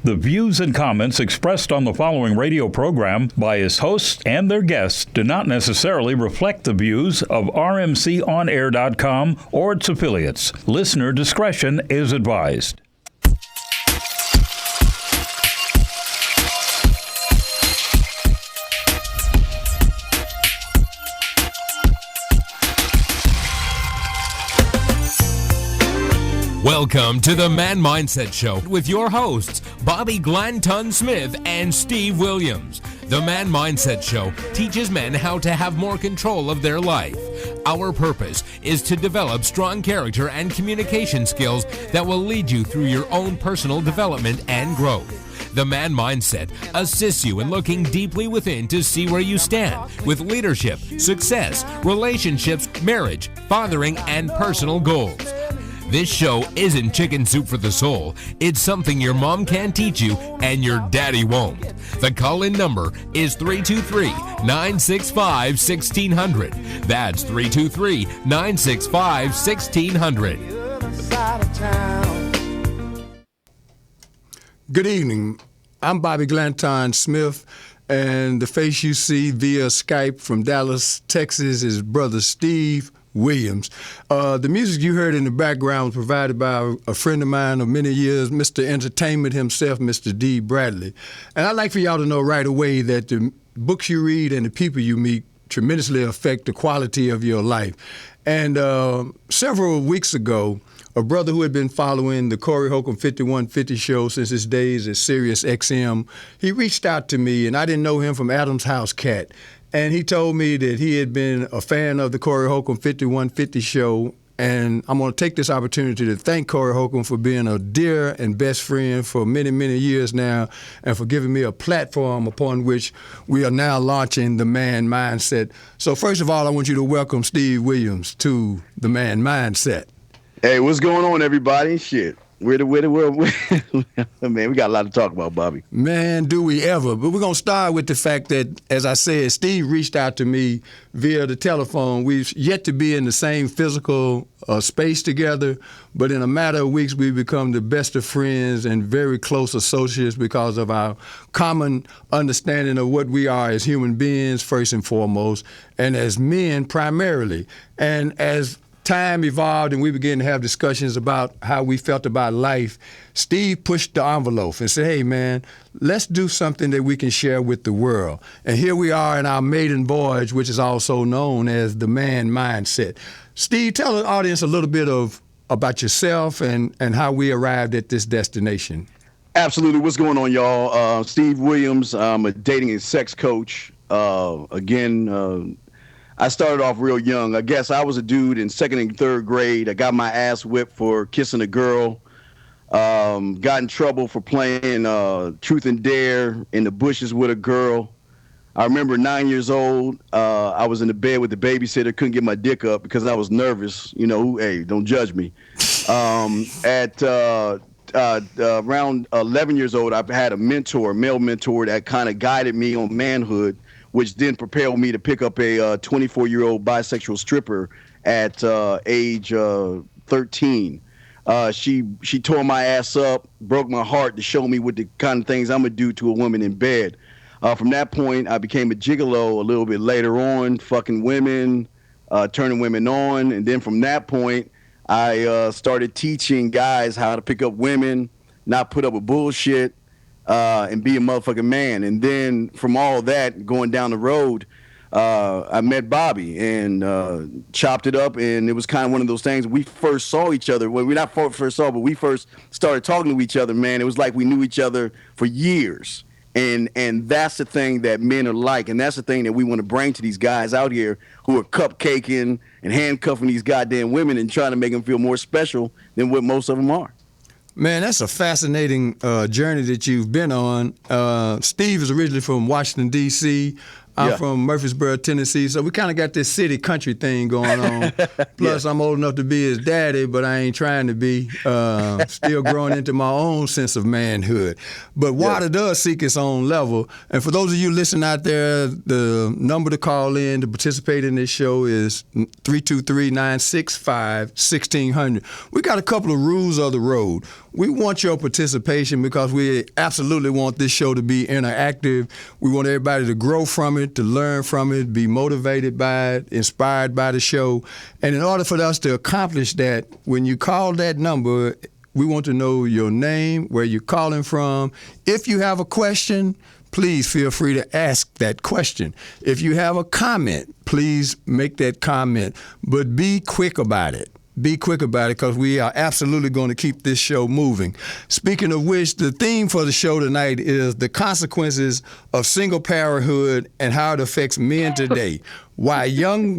The views and comments expressed on the following radio program by its hosts and their guests do not necessarily reflect the views of rmconair.com or its affiliates. Listener discretion is advised. Welcome to the Man Mindset Show with your hosts, Bobby Glanton Smith and Steve Williams. The Man Mindset Show teaches men how to have more control of their life. Our purpose is to develop strong character and communication skills that will lead you through your own personal development and growth. The Man Mindset assists you in looking deeply within to see where you stand with leadership, success, relationships, marriage, fathering, and personal goals. This show isn't chicken soup for the soul. It's something your mom can teach you and your daddy won't. The call-in number is 323-965-1600. That's 323-965-1600. Good evening. I'm Bobby Glanton Smith, and the face you see via Skype from Dallas, Texas is Brother Steve Williams. The music you heard in the background was provided by a friend of mine of many years, Mr. Entertainment himself, Mr. D. Bradley. And I'd like for y'all to know right away that the books you read and the people you meet tremendously affect the quality of your life. And several weeks ago, a brother who had been following the Corey Holcomb 5150 show since his days at Sirius XM, he reached out to me, and I didn't know him from Adam's House Cat. And he told me that he had been a fan of the Corey Holcomb 5150 show, and I'm going to take this opportunity to thank Corey Holcomb for being a dear and best friend for many, many years now, and for giving me a platform upon which we are now launching the Man Mindset. So first of all, I want you to welcome Steve Williams to the Man Mindset. Hey, what's going on, everybody? Shit. Where the world? Man, we got a lot to talk about, Bobby. Man, do we ever. But we're going to start with the fact that, as I said, Steve reached out to me via the telephone. We've yet to be in the same physical space together, but in a matter of weeks, we've become the best of friends and very close associates because of our common understanding of what we are as human beings, first and foremost, and as men primarily. And as time evolved and we began to have discussions about how we felt about life, Steve pushed the envelope and said, hey, man, let's do something that we can share with the world. And here we are in our maiden voyage, which is also known as the Man Mindset. Steve, tell the audience a little bit about yourself and how we arrived at this destination. Absolutely. What's going on, y'all? Steve Williams. I'm a dating and sex coach. I started off real young. I guess I was a dude in second and third grade. I got my ass whipped for kissing a girl. Got in trouble for playing Truth and Dare in the bushes with a girl. I remember 9 years old. I was in the bed with the babysitter. Couldn't get my dick up because I was nervous. You know, hey, don't judge me. At around 11 years old, I had a mentor, male mentor, that kind of guided me on manhood, which then propelled me to pick up a 24-year-old bisexual stripper at age 13. She tore my ass up, broke my heart to show me what the kind of things I'm going to do to a woman in bed. From that point, I became a gigolo a little bit later on, fucking women, turning women on. And then from that point, I started teaching guys how to pick up women, not put up with bullshit, and be a motherfucking man. And then from all that, going down the road, I met Bobby and chopped it up, and it was kind of one of those things. We first saw each other. Well, we not first saw, but we first started talking to each other, man. It was like we knew each other for years. And that's the thing that men are like, and that's the thing that we want to bring to these guys out here who are cupcaking and handcuffing these goddamn women and trying to make them feel more special than what most of them are. Man, that's a fascinating journey that you've been on. Steve is originally from Washington, D.C. I'm from Murfreesboro, Tennessee, so we kind of got this city country thing going on. Plus, I'm old enough to be his daddy, but I ain't trying to be. Still growing into my own sense of manhood. But water does seek its own level. And for those of you listening out there, the number to call in to participate in this show is 323-965-1600. We got a couple of rules of the road. We want your participation because we absolutely want this show to be interactive. We want everybody to grow from it, to learn from it, be motivated by it, inspired by the show. And in order for us to accomplish that, when you call that number, we want to know your name, where you're calling from. If you have a question, please feel free to ask that question. If you have a comment, please make that comment. But be quick about it. Be quick about it because we are absolutely going to keep this show moving. Speaking of which, the theme for the show tonight is the consequences of single parenthood and how it affects men today. Why young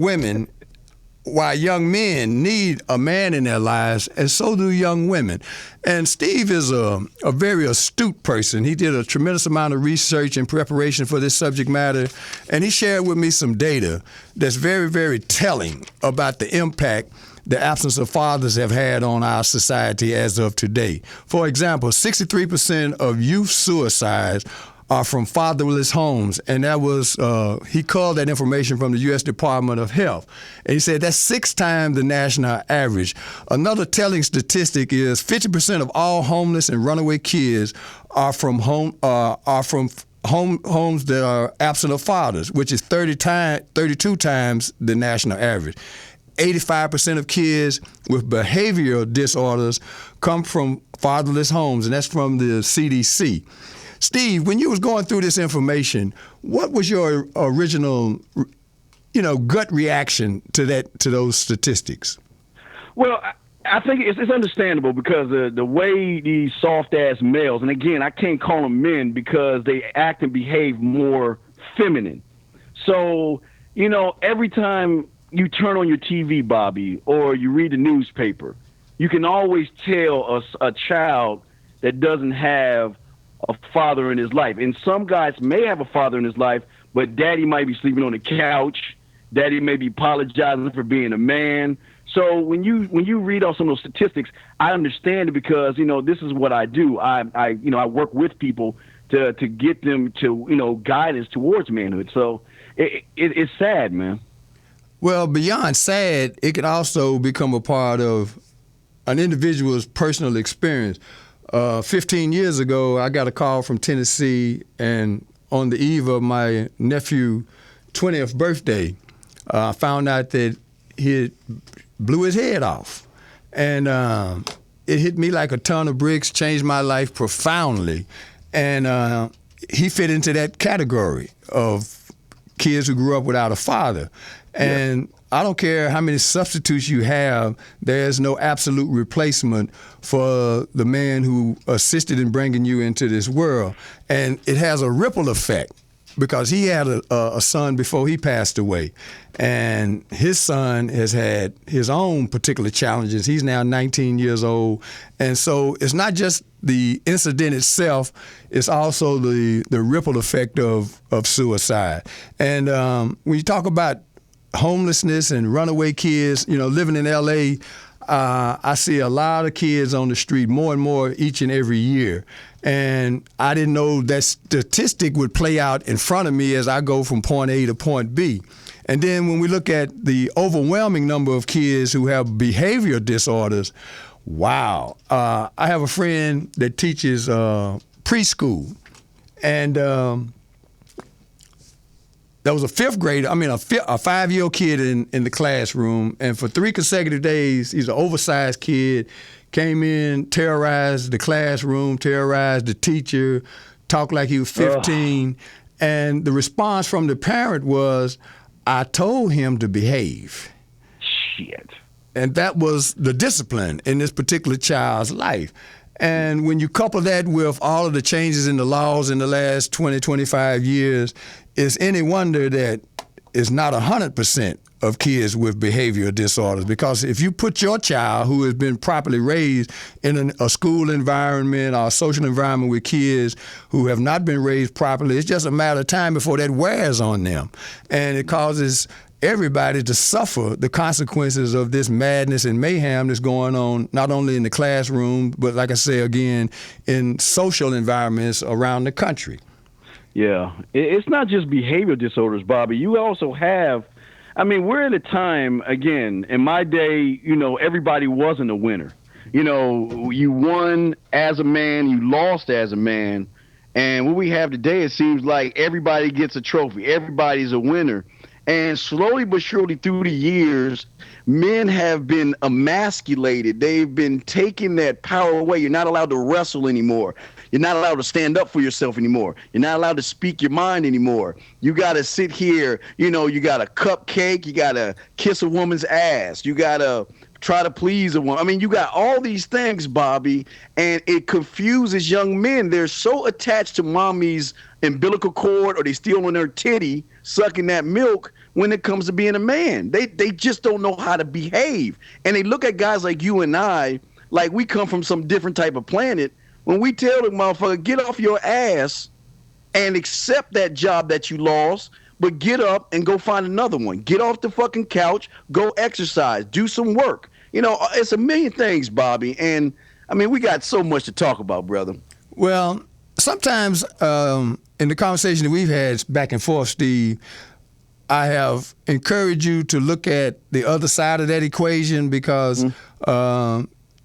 men need a man in their lives, and so do young women. And Steve is a very astute person. He did a tremendous amount of research in preparation for this subject matter, and he shared with me some data that's very, very telling about the impact the absence of fathers have had on our society as of today. For example, 63% of youth suicides are from fatherless homes, and that was he called that information from the U.S. Department of Health, and he said that's 6 times the national average. Another telling statistic is 50% of all homeless and runaway kids are from homes that are absent of fathers, which is 32 times the national average. 85% of kids with behavioral disorders come from fatherless homes, and that's from the CDC. Steve, when you was going through this information, what was your original, gut reaction to those statistics? Well, I think it's understandable because the way these soft-ass males, and again, I can't call them men because they act and behave more feminine. So, every time you turn on your TV, Bobby, or you read the newspaper, you can always tell a child that doesn't have a father in his life. And some guys may have a father in his life, but daddy might be sleeping on the couch. Daddy may be apologizing for being a man. So when you read off some of those statistics, I understand it because, this is what I do. I work with people to get them to, guide us towards manhood. So it's sad, man. Well, beyond sad, it could also become a part of an individual's personal experience. 15 years ago, I got a call from Tennessee, and on the eve of my nephew's 20th birthday, I found out that he blew his head off. And it hit me like a ton of bricks, changed my life profoundly. And he fit into that category of kids who grew up without a father. And I don't care how many substitutes you have, there's no absolute replacement for the man who assisted in bringing you into this world. And it has a ripple effect because he had a son before he passed away. And his son has had his own particular challenges. He's now 19 years old. And so it's not just the incident itself, it's also the ripple effect of suicide. And when you talk about homelessness and runaway kids, living in L.A., I see a lot of kids on the street, more and more each and every year. And I didn't know that statistic would play out in front of me as I go from point A to point B. And then when we look at the overwhelming number of kids who have behavioral disorders, wow. I have a friend that teaches preschool, and there was a 5-year-old kid in the classroom, and for 3 consecutive days, he's an oversized kid, came in, terrorized the classroom, terrorized the teacher, talked like he was 15, and the response from the parent was, I told him to behave. Shit. And that was the discipline in this particular child's life. And when you couple that with all of the changes in the laws in the last 20, 25 years, it's any wonder that it's not 100% of kids with behavioral disorders. Because if you put your child who has been properly raised in a school environment or a social environment with kids who have not been raised properly, it's just a matter of time before that wears on them. And it causes everybody to suffer the consequences of this madness and mayhem that's going on, not only in the classroom, but like I say again, in social environments around the country. Yeah, it's not just behavioral disorders, Bobby. You also have, I mean, we're at a time, again, in my day, everybody wasn't a winner. You won as a man, you lost as a man. And what we have today, it seems like everybody gets a trophy. Everybody's a winner. And slowly but surely through the years, men have been emasculated. They've been taking that power away. You're not allowed to wrestle anymore. You're not allowed to stand up for yourself anymore. You're not allowed to speak your mind anymore. You got to sit here, you got to cupcake. You got to kiss a woman's ass. You got to try to please a woman. I mean, you got all these things, Bobby, and it confuses young men. They're so attached to mommy's umbilical cord, or they still on her titty sucking that milk when it comes to being a man. They just don't know how to behave. And they look at guys like you and I like we come from some different type of planet. When we tell the motherfucker, get off your ass and accept that job that you lost, but get up and go find another one. Get off the fucking couch, go exercise, do some work. It's a million things, Bobby. And, I mean, we got so much to talk about, brother. Well, sometimes in the conversation that we've had back and forth, Steve, I have encouraged you to look at the other side of that equation because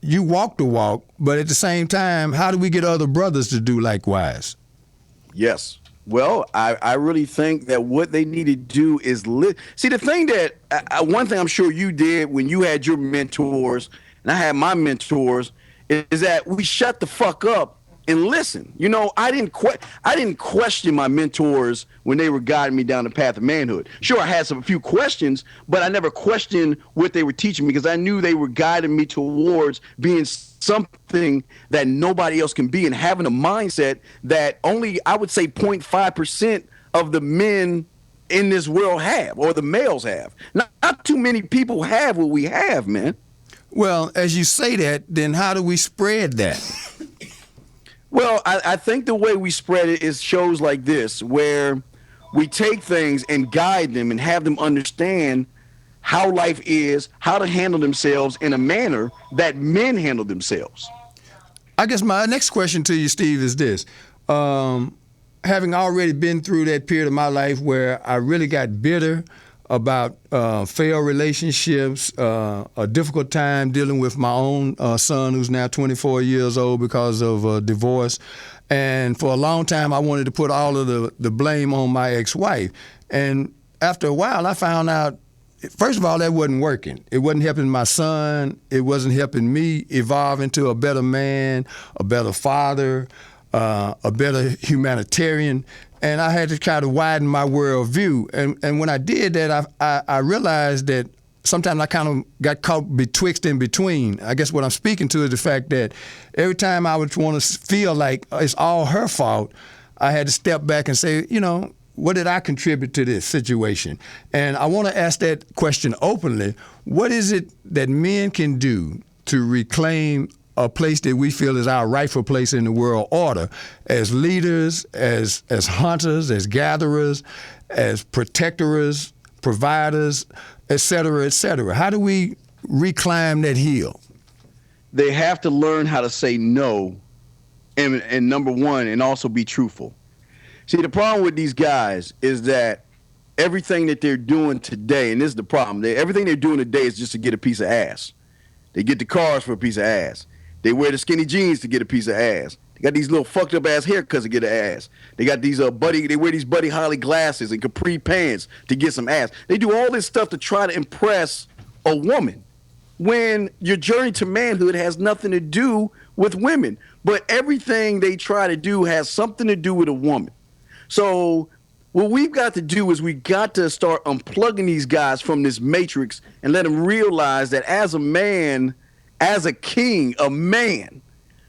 you walk the walk, but at the same time, how do we get other brothers to do likewise? Yes. Well, I really think that what they need to do is see the thing that one thing I'm sure you did when you had your mentors and I had my mentors is that we shut the fuck up and listen. I didn't question my mentors when they were guiding me down the path of manhood. Sure, I had a few questions, but I never questioned what they were teaching me because I knew they were guiding me towards being something that nobody else can be and having a mindset that only, I would say, 0.5% of the men in this world have, or the males have. Not too many people have what we have, man. Well, as you say that, then how do we spread that? Well, I think the way we spread it is shows like this, where we take things and guide them and have them understand how life is, how to handle themselves in a manner that men handle themselves. I guess my next question to you, Steve, is this. Having already been through that period of my life where I really got bitter about failed relationships, a difficult time dealing with my own son who's now 24 years old because of divorce. And for a long time, I wanted to put all of the blame on my ex-wife. And after a while, I found out, first of all, that wasn't working. It wasn't helping my son. It wasn't helping me evolve into a better man, a better father, a better humanitarian. And I had to try to widen my worldview. And when I did that, I realized that sometimes I kind of got caught betwixt and between. I guess what I'm speaking to is the fact that every time I would want to feel like it's all her fault, I had to step back and say, what did I contribute to this situation? And I want to ask that question openly. What is it that men can do to reclaim a place that we feel is our rightful place in the world order as leaders, as hunters, as gatherers, as protectorers, providers, et cetera, et cetera? How do we reclimb that hill? They have to learn how to say no, and number one, and also be truthful. See, the problem with these guys is that everything that they're doing today, and this is the problem, everything they're doing today is just to get a piece of ass. They get the cars for a piece of ass. They wear the skinny jeans to get a piece of ass. They got these little fucked up ass haircuts to get an ass. They got these they wear these Buddy Holly glasses and capri pants to get some ass. They do all this stuff to try to impress a woman when your journey to manhood has nothing to do with women. But everything they try to do has something to do with a woman. So what we've got to do is we got to start unplugging these guys from this matrix and let them realize that as a man, as a king, a man,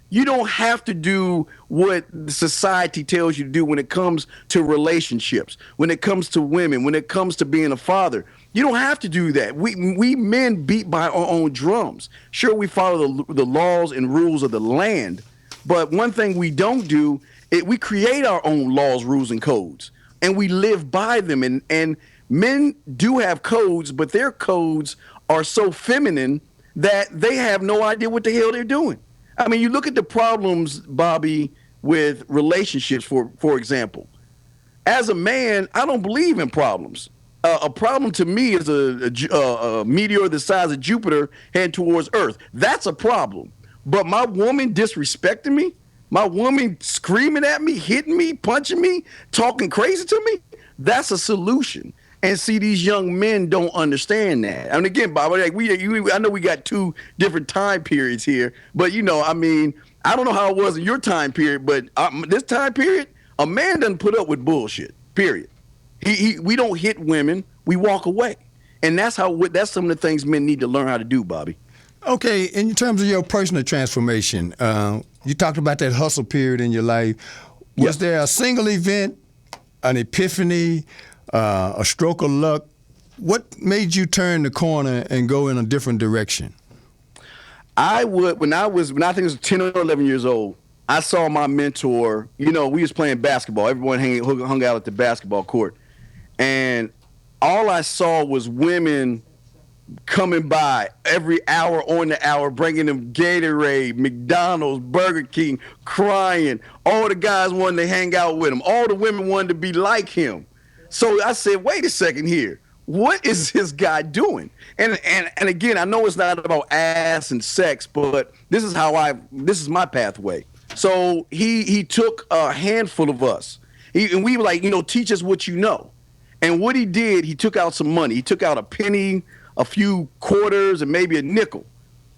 you don't have to do what society tells you to do when it comes to relationships, when it comes to women, when it comes to being a father. You don't have to do that. We men beat by our own drums. Sure, we follow the laws and rules of the land, but one thing we don't do is we create our own laws, rules, and codes, and we live by them. And men do have codes, but their codes are so feminine that they have no idea what the hell they're doing. I mean, you look at the problems, Bobby, with relationships, for example. As a man, I don't believe in problems. A problem to me is a meteor the size of Jupiter heading towards Earth. That's a problem. But my woman disrespecting me, my woman screaming at me, hitting me, punching me, talking crazy to me, that's a solution. And see, these young men don't understand that. And again, Bob, like I know we got two different time periods here, but I mean, I don't know how it was in your time period, but this time period, a man doesn't put up with bullshit. Period. We don't hit women, we walk away, and that's some of the things men need to learn how to do, Bobby. Okay, in terms of your personal transformation, you talked about that hustle period in your life. Was there a single event, an epiphany, a stroke of luck? What made you turn the corner and go in a different direction? When I think it was 10 or 11 years old, I saw my mentor. We was playing basketball. Everyone hung out at the basketball court. And all I saw was women coming by every hour on the hour, bringing them Gatorade, McDonald's, Burger King, crying. All the guys wanted to hang out with him. All the women wanted to be like him. So I said, wait a second here. What is this guy doing? And again, I know it's not about ass and sex, but this is my pathway. So he took a handful of us. And we were like, teach us what you know. And what he did, he took out some money. He took out a penny, a few quarters, and maybe a nickel.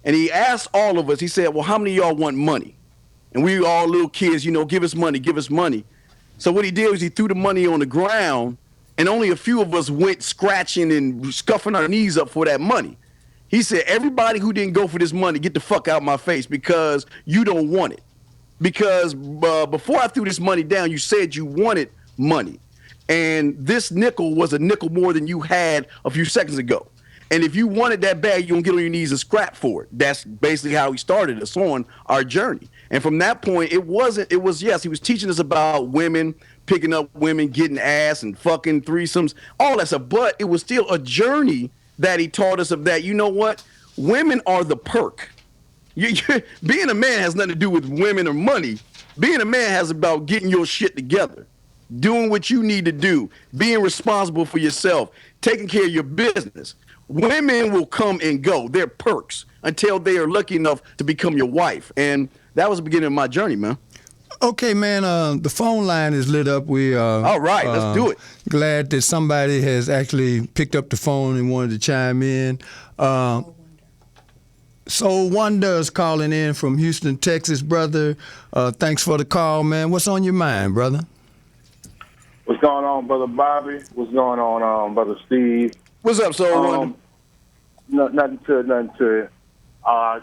And he asked all of us, he said, well, how many of y'all want money? And we were all little kids, give us money, give us money. So what he did was he threw the money on the ground, and only a few of us went scratching and scuffing our knees up for that money. He said, everybody who didn't go for this money, get the fuck out my face because you don't want it. Because before I threw this money down, you said you wanted money. And this nickel was a nickel more than you had a few seconds ago. And if you wanted that bad, you're going to get on your knees and scrap for it. That's basically how he started us on our journey. And from that point, he was teaching us about women, picking up women, getting ass and fucking threesomes, all that stuff. But it was still a journey that he taught us of that. You know what? Women are the perk. Being a man has nothing to do with women or money. Being a man has about getting your shit together, doing what you need to do, being responsible for yourself, taking care of your business. Women will come and go. They're perks until they are lucky enough to become your wife. And that was the beginning of my journey, man. Okay, man, the phone line is lit up. We are all right, let's do it. Glad that somebody has actually picked up the phone and wanted to chime in. Soul Wonder is calling in from Houston, Texas, brother. Thanks for the call, man. What's on your mind, brother? What's going on, Brother Bobby? What's going on, Brother Steve? What's up, Soul Wonder? Nothing to it. I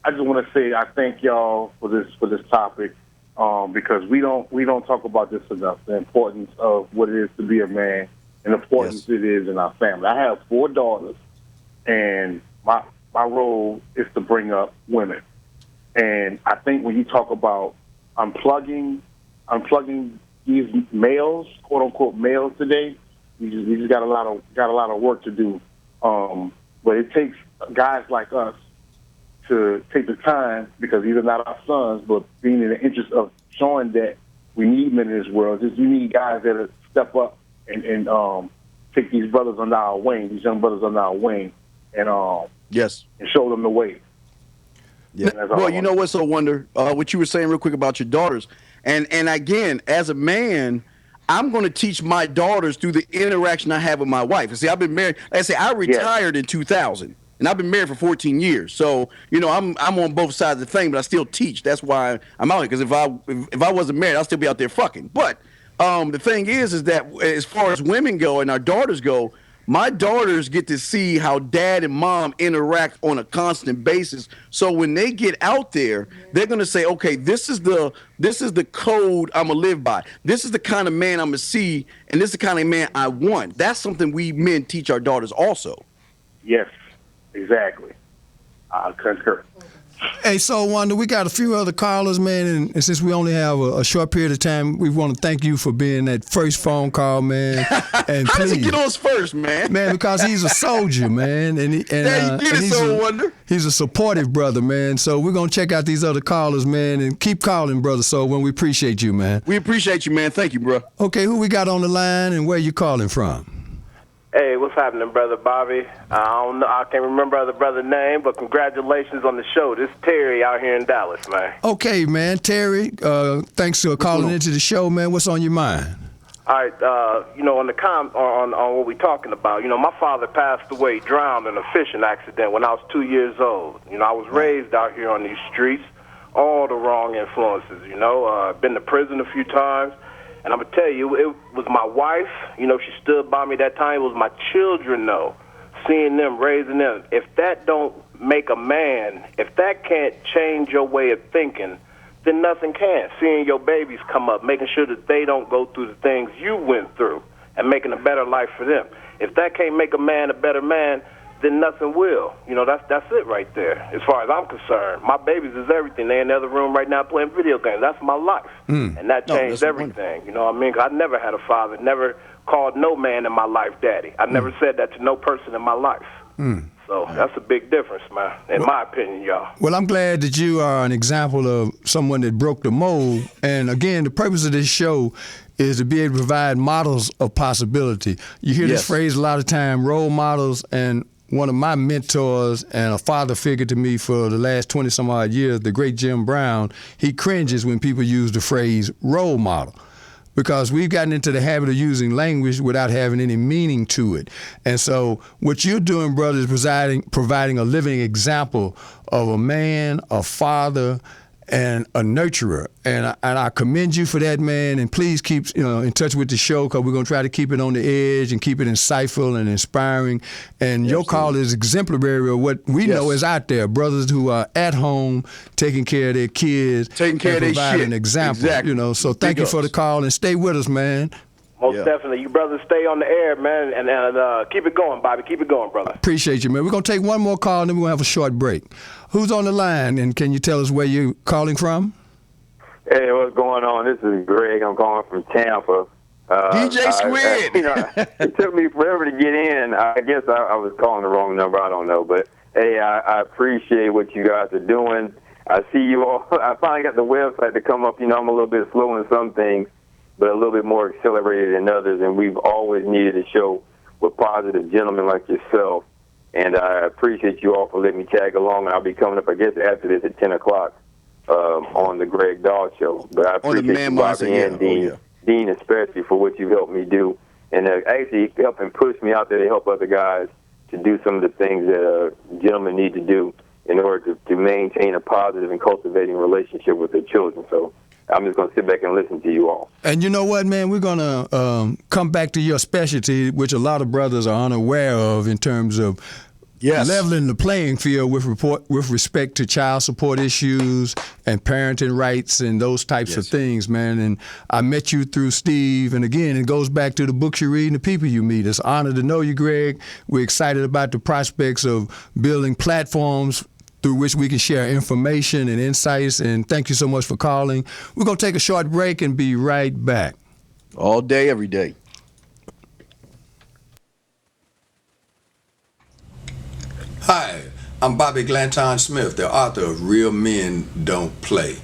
just want to say I thank y'all for this topic because we don't talk about this enough. The importance of what it is to be a man and the importance it is in our family. I have 4 daughters, and my role is to bring up women. And I think when you talk about unplugging these males, quote unquote males today, we just got a lot of work to do. But it takes guys like us to take the time, because these are not our sons, but being in the interest of showing that we need men in this world. Just you need guys that step up and take these brothers under our wing, these young brothers under our wing, and and show them the way. Yeah. Well, you know what's so wonder? What you were saying real quick about your daughters, and again, as a man, I'm going to teach my daughters through the interaction I have with my wife. And see, I've been married. Like I say, I retired in 2000, and I've been married for 14 years. So I'm on both sides of the thing, but I still teach. That's why I'm out here. Because if I wasn't married, I'd still be out there fucking. But the thing is that as far as women go and our daughters go, my daughters get to see how dad and mom interact on a constant basis. So when they get out there, they're going to say, okay, this is the code I'm going to live by. This is the kind of man I'm going to see, and this is the kind of man I want. That's something we men teach our daughters also. Yes, exactly. I concur. Hey, so Wanda, we got a few other callers, man, and since we only have a short period of time, we want to thank you for being that first phone call, man. And How does he get on us first, man? Man, because he's a soldier, man, and he's a supportive brother, man. So we're gonna check out these other callers, man, and keep calling, brother. So when we appreciate you, man. We appreciate you, man. Thank you, bro. Okay, who we got on the line, and where you calling from? Hey, what's happening, Brother Bobby? I don't know, I can't remember the brother's name, but congratulations on the show. This is Terry out here in Dallas, man. Okay, man, Terry. Thanks for calling into the show, man. What's on your mind? All right, on what we're talking about, my father passed away, drowned in a fishing accident when I was 2 years old. I was raised out here on these streets, all the wrong influences. Been to prison a few times. And I'm going to tell you, it was my wife, she stood by me that time. It was my children, though, seeing them, raising them. If that don't make a man, if that can't change your way of thinking, then nothing can. Seeing your babies come up, making sure that they don't go through the things you went through and making a better life for them. If that can't make a man a better man, then nothing will. That's it right there. As far as I'm concerned, my babies is everything. They're in the other room right now playing video games. That's my life, and that changed everything. You know what I mean? 'Cause I never had a father, never called no man in my life daddy. I never said that to no person in my life. So that's a big difference, man, in my opinion, y'all. Well, I'm glad that you are an example of someone that broke the mold. And again, the purpose of this show is to be able to provide models of possibility. You hear this phrase a lot of time, role models, and one of my mentors and a father figure to me for the last 20-some-odd years, the great Jim Brown, he cringes when people use the phrase role model, because we've gotten into the habit of using language without having any meaning to it. And so what you're doing, brother, is providing a living example of a man, a father, and a nurturer. And I commend you for that, man. And please keep in touch with the show, because we're going to try to keep it on the edge and keep it insightful and inspiring. And your call is exemplary of what we know is out there. Brothers who are at home taking care of their kids, taking care of their shit. Provide an example. Exactly. So thank you for the call, and stay with us, man. Most definitely. You brothers stay on the air, man, and keep it going, Bobby. Keep it going, brother. Appreciate you, man. We're going to take one more call, and then we're going to have a short break. Who's on the line, and can you tell us where you're calling from? Hey, what's going on? This is Greg. I'm calling from Tampa. DJ Squid. It took me forever to get in. I guess I was calling the wrong number. I don't know. But, hey, I appreciate what you guys are doing. I see you all. I finally got the website to come up. I'm a little bit slow in some things, but a little bit more accelerated in others, and we've always needed a show with positive gentlemen like yourself. And I appreciate you all for letting me tag along, and I'll be coming up, I guess, after this at 10 o'clock on the Greg Dahl Show. But I appreciate you, Bobby, and Dean especially, for what you've helped me do, and actually helping push me out there to help other guys to do some of the things that gentlemen need to do in order to maintain a positive and cultivating relationship with their children. So I'm just going to sit back and listen to you all. And you know what, man? We're going to come back to your specialty, which a lot of brothers are unaware of in terms of leveling the playing field with respect to child support issues and parenting rights and those types of things, man. And I met you through Steve. And again, it goes back to the books you read and the people you meet. It's an honor to know you, Greg. We're excited about the prospects of building platforms through which we can share information and insights. And thank you so much for calling. We're going to take a short break and be right back. All day, every day. Hi, I'm Bobby Glanton Smith, the author of Real Men Don't Play.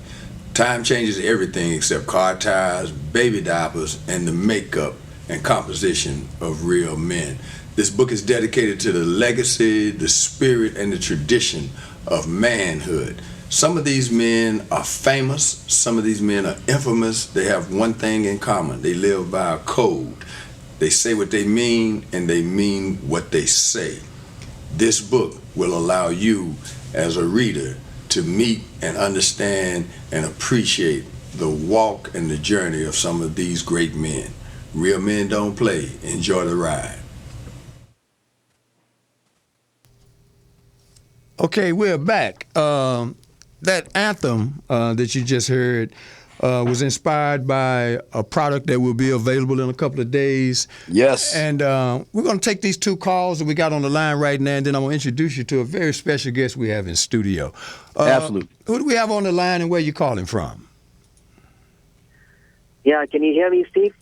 Time changes everything except car tires, baby diapers, and the makeup and composition of real men. This book is dedicated to the legacy, the spirit, and the tradition of manhood. Some of these men are famous, some of these men are infamous. They have one thing in common: they live by a code. They say what they mean, and they mean what they say. This book will allow you, as a reader, to meet and understand and appreciate the walk and the journey of some of these great men. Real Men Don't Play. Enjoy the ride. Okay, we're back. That anthem that you just heard was inspired by a product that will be available in a couple of days. Yes. And we're going to take these two calls that we got on the line right now, and then I'm going to introduce you to a very special guest we have in studio. Absolutely. Who do we have on the line and where you calling from? Yeah, can you hear me, Steve?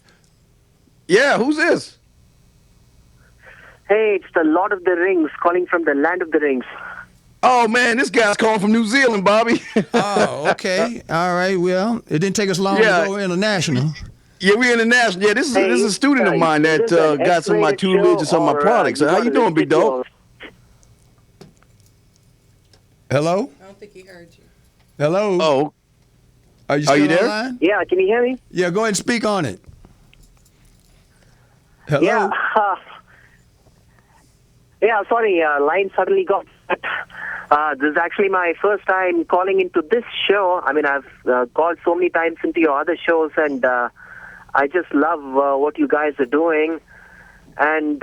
Yeah, who's this? Hey, it's the Lord of the Rings calling from the Land of the Rings. Oh, man, this guy's calling from New Zealand, Bobby. Oh, okay. All right. Well, it didn't take us long to go international. Yeah, we're international. Yeah, this is a student of mine that got some of my tutelage and some of my products. How you doing, big dog? Hello? I don't think he heard you. Hello? Oh. Are you still there? online? Yeah, can you hear me? Yeah, go ahead and speak on it. Hello? Yeah. Yeah, sorry, line suddenly got cut. This is actually my first time calling into this show. I mean, I've called so many times into your other shows, and I just love what you guys are doing. And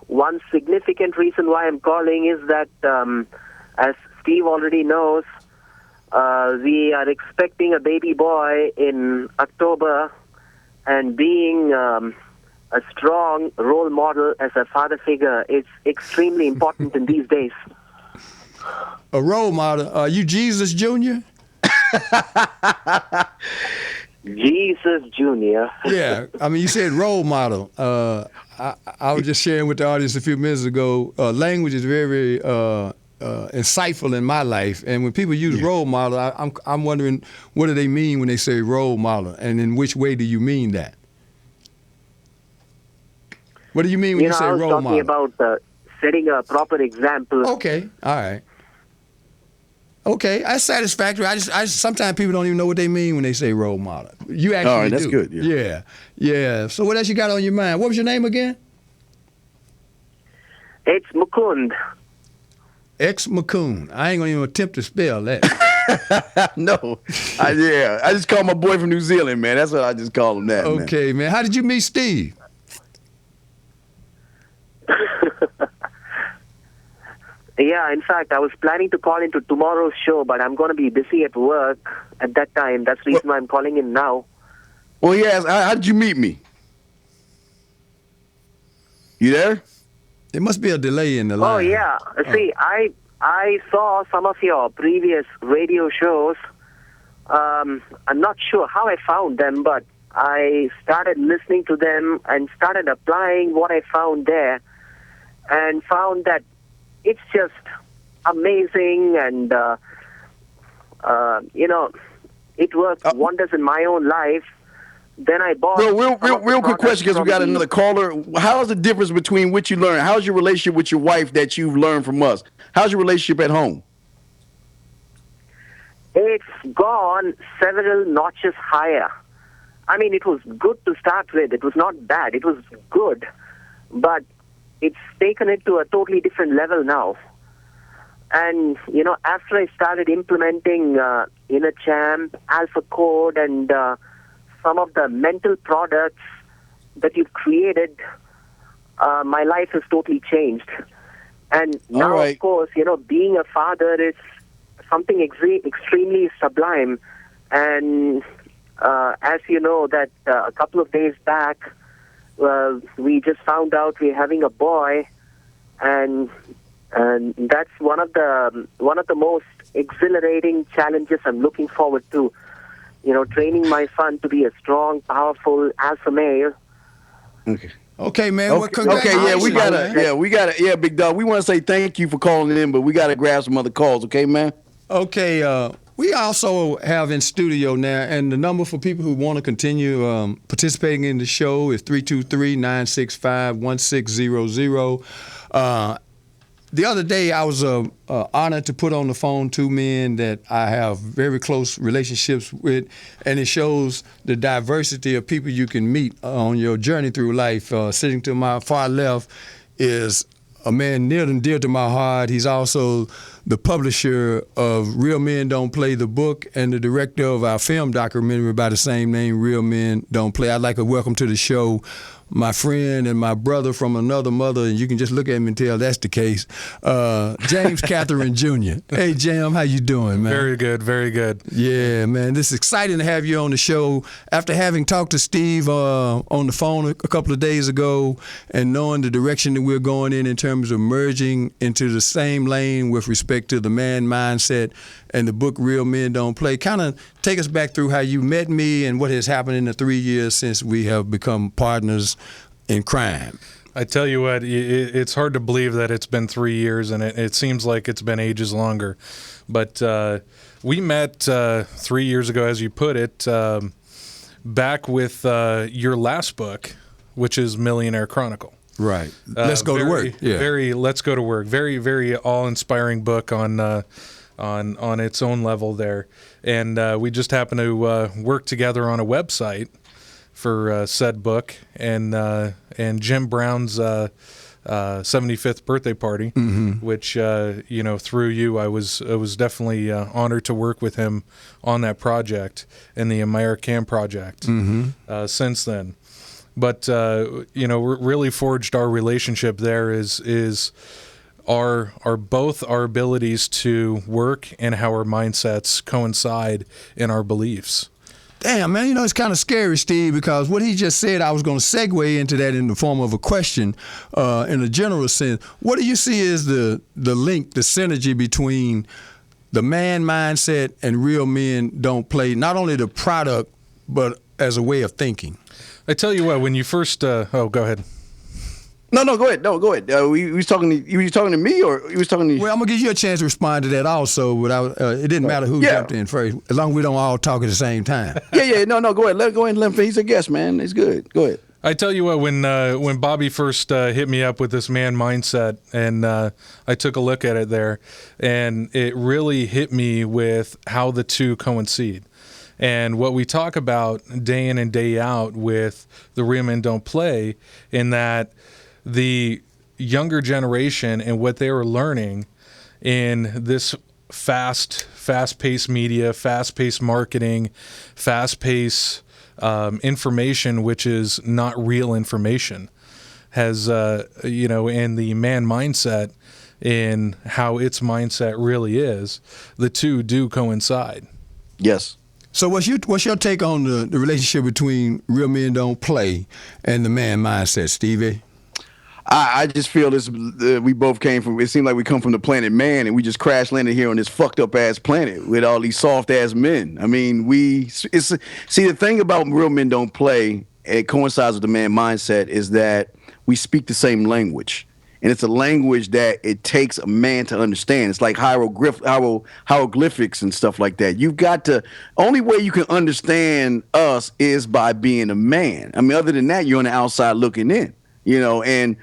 one significant reason why I'm calling is that, as Steve already knows, we are expecting a baby boy in October, and being a strong role model as a father figure is extremely important in these days. A role model? Are you Jesus Jr.? Jesus Jr. Yeah, I mean, you said role model. I was just sharing with the audience a few minutes ago, language is very, very insightful in my life. And when people use role model, I'm wondering, what do they mean when they say role model? And in which way do you mean that? What do you mean when you say role model? I was talking about setting a proper example. Okay, all right. Okay, that's satisfactory. I just sometimes people don't even know what they mean when they say role model. You actually All right, that's do. good. Yeah. So what else you got on your mind? What was your name again? It's Mukund. X McCoon. I ain't gonna even attempt to spell that. No. I just call my boy from New Zealand, man. That's what I just call him that, Okay, man. How did you meet Steve? Yeah, in fact, I was planning to call into tomorrow's show, but I'm going to be busy at work at that time. That's the reason why I'm calling in now. Well, he asked, how did you meet me? You there? There must be a delay in the line. Oh, yeah. See, I saw some of your previous radio shows. I'm not sure how I found them, but I started listening to them and started applying what I found there and found that it's just amazing, and it worked wonders in my own life. Then I bought. Real quick question, because we got another caller. How's the difference between what you learned? How's your relationship with your wife that you've learned from us? How's your relationship at home? It's gone several notches higher. I mean, it was good to start with. It was not bad. It was good, but it's taken it to a totally different level now. And, after I started implementing Inner Champ, Alpha Code, and some of the mental products that you've created, my life has totally changed. And now, of course, being a father is something extremely sublime. And as you know, that a couple of days back, we just found out we're having a boy, and that's one of the most exhilarating challenges I'm looking forward to. Training my son to be a strong, powerful alpha male. Okay, man. Well, Okay, we gotta, big dog. We want to say thank you for calling in, but we gotta grab some other calls. Okay, man. Okay. We also have in studio now, and the number for people who want to continue participating in the show is 323-965-1600. The other day, I was honored to put on the phone two men that I have very close relationships with, and it shows the diversity of people you can meet on your journey through life. Sitting to my far left is a man near and dear to my heart. He's also the publisher of Real Men Don't Play the book and the director of our film documentary by the same name, Real Men Don't Play. I'd like to welcome to the show my friend and my brother from another mother, and you can just look at me and tell that's the case. James Catherine Jr. Hey, Jam, how you doing, man? Very good, very good. Yeah, man, this is exciting to have you on the show. After having talked to Steve on the phone a couple of days ago and knowing the direction that we're going in terms of merging into the same lane with respect to the man mindset and the book Real Men Don't Play, kind of take us back through how you met me and what has happened in the 3 years since we have become partners in crime. I tell you what, it's hard to believe that it's been 3 years, and it seems like it's been ages longer. But we met 3 years ago, as you put it, back with your last book, which is Millionaire Chronicle. Right. Let's go to work. Yeah. Let's go to work. Very, very awe-inspiring book on its own level there. And we just happened to work together on a website for said book, and Jim Brown's 75th birthday party, which through you, I was definitely honored to work with him on that project and the American project since then. But really forged our relationship there is both our abilities to work and how our mindsets coincide in our beliefs. Damn, man, it's kind of scary, Steve, because what he just said, I was going to segue into that in the form of a question in a general sense. What do you see as the link, the synergy between the man mindset and Real Men Don't Play, not only the product, but as a way of thinking? I tell you what, when you first go ahead. No, go ahead. No, go ahead. You was talking to me, or you was talking to? Well, I'm gonna give you a chance to respond to that also. Without it didn't matter who jumped in first, as long as we don't all talk at the same time. No, go ahead. Go ahead and let him. He's a guest, man. It's good. Go ahead. I tell you what, when Bobby first hit me up with this man mindset, and I took a look at it there, and it really hit me with how the two coincide. And what we talk about day in and day out with the Real Men Don't Play, in that the younger generation and what they were learning in this fast-paced media, fast-paced marketing, fast-paced information, which is not real information, has, and the man mindset in how its mindset really is, the two do coincide. Yes. So what's your take on the relationship between Real Men Don't Play and the man mindset, Stevie? I just feel this. We both came from. It seemed like we come from the planet Man, and we just crash landed here on this fucked up ass planet with all these soft ass men. I mean, see the thing about Real Men Don't Play. It coincides with the man mindset is that we speak the same language, and it's a language that it takes a man to understand. It's like hieroglyphics and stuff like that. You've got to. Only way you can understand us is by being a man. I mean, other than that, you're on the outside looking in. And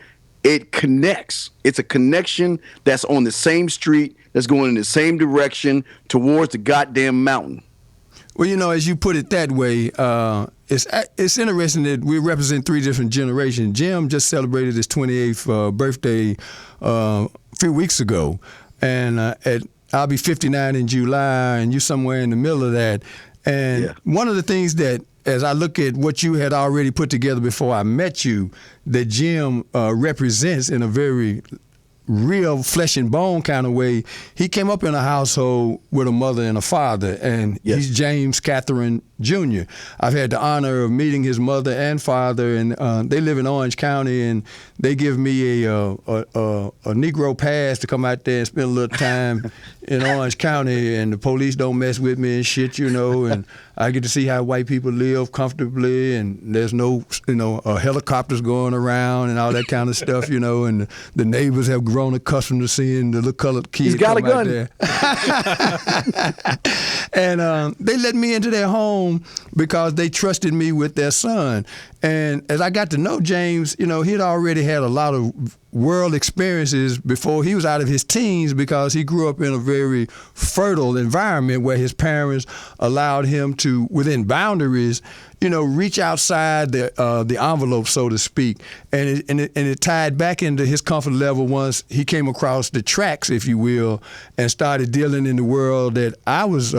it connects. It's a connection that's on the same street, that's going in the same direction towards the goddamn mountain. Well, as you put it that way, it's interesting that we represent three different generations. Jim just celebrated his 28th birthday a few weeks ago, and I'll be 59 in July, and you're somewhere in the middle of that. And one of the things that, as I look at what you had already put together before I met you, that Jim represents in a very real flesh and bone kind of way. He came up in a household with a mother and a father, and he's James Catherine Jr. I've had the honor of meeting his mother and father, and they live in Orange County, and they give me a Negro pass to come out there and spend a little time in Orange County, and the police don't mess with me and shit, and I get to see how white people live comfortably, and there's no, helicopters going around and all that kind of stuff, and the neighbors have grown accustomed to seeing the little colored kids come out there. And they let me into their home because they trusted me with their son. And as I got to know James, he'd already had a lot of world experiences before he was out of his teens, because he grew up in a very fertile environment where his parents allowed him to, within boundaries, reach outside the envelope, so to speak, and it tied back into his comfort level once he came across the tracks, if you will, and started dealing in the world that I was